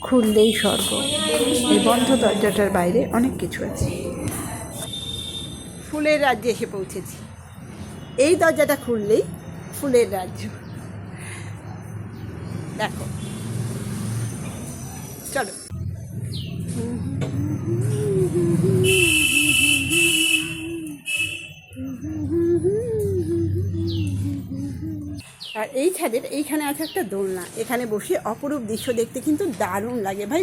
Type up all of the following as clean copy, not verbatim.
খুললেই স্বর্গ। এই বন্ধ দরজাটার বাইরে অনেক কিছু আছে। ফুলের রাজ্যে এসে পৌঁছেছি। এই দরজাটা খুললেই ফুলের রাজ্য। দেখো, চলো। আর এই ছাদের এইখানে আছে একটা দোলনা, এখানে বসে অপরূপ দৃশ্য দেখতে কিন্তু দারুণ লাগে ভাই।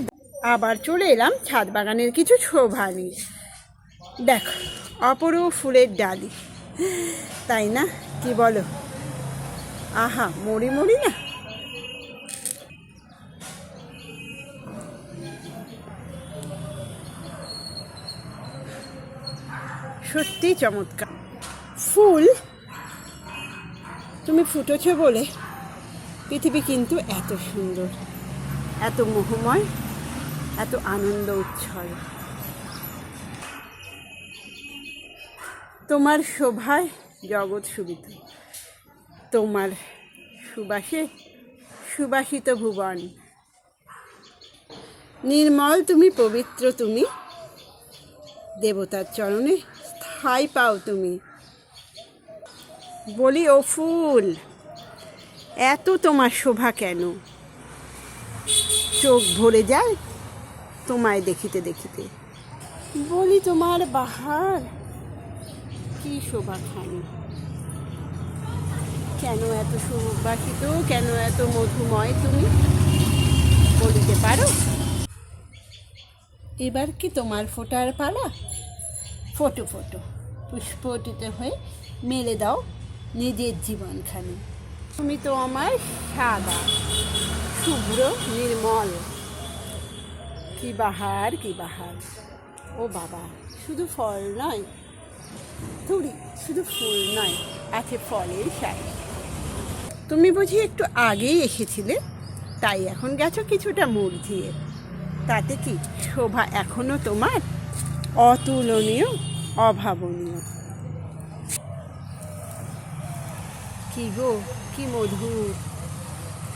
আবার চলে এলাম ছাদ বাগানের কিছু শোভা নিয়ে। দেখো, অপরূপ ফুলের ডালি, তাই না? কি বলো? আহা, মরি মরি না। সত্যি চমৎকার ফুল। তুমি ফুটেছো বলে পৃথিবী কিন্তু এত সুন্দর, এত মোহময়, এত আনন্দ উচ্ছল। তোমার শোভায় জগৎ শোভিত, তোমার সুবাসে সুবাসিত ভুবন। নির্মল তুমি, পবিত্র তুমি, দেবতার চরণে ঠাঁই পাও তুমি। বলি ও ফুল, এত তোমার শোভা কেন? চোখ ভরে যায় তোমায় দেখিতে দেখিতে। বলি তোমার বাহার কি শোভা খানি, কেন এত সুবাসিত, কেন এত মধুময় তুমি বলিতে পারো? এবার কি তোমার ফোটার পালা? ফোটো ফোটো পুষ্পটিত হয়ে মেলে দাও নিজের জীবনখানি। তুমি তো আমার সাদা, শুভ্র, নির্মল। কি বাহার, কি বাহার! ও বাবা, শুধু ফল নয়, ধুরি, শুধু ফুল নয়, আছে ফলের সাই। তুমি বুঝি একটু আগেই এসেছিলে, তাই এখন গেছো কিছুটা মূর্ধিয়ে। তাতে কি শোভা এখনো তোমার অতুলনীয়, অভাবনীয়। কি গো, কি মধুর,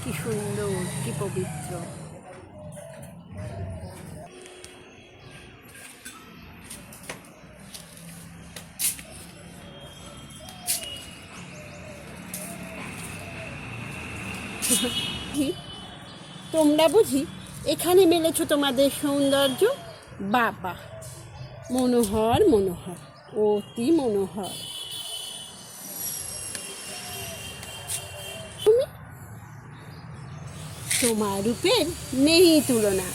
কি সুন্দর, কি পবিত্র। তোমরা বুঝি এখানে মেলেছো তোমাদের সৌন্দর্য? বাবা, মনোহর মনোহর, অতি মনোহর। তুমি, তোমার রূপের নেই তুলনা।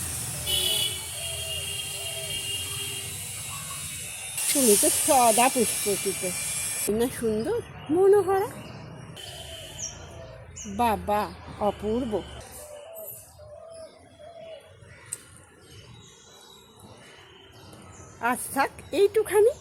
তুমি তো সদা পুষ্পটিত, না সুন্দর, মনোহরা। বাবা, অপূর্ব। আজ থাক এইটুখানি।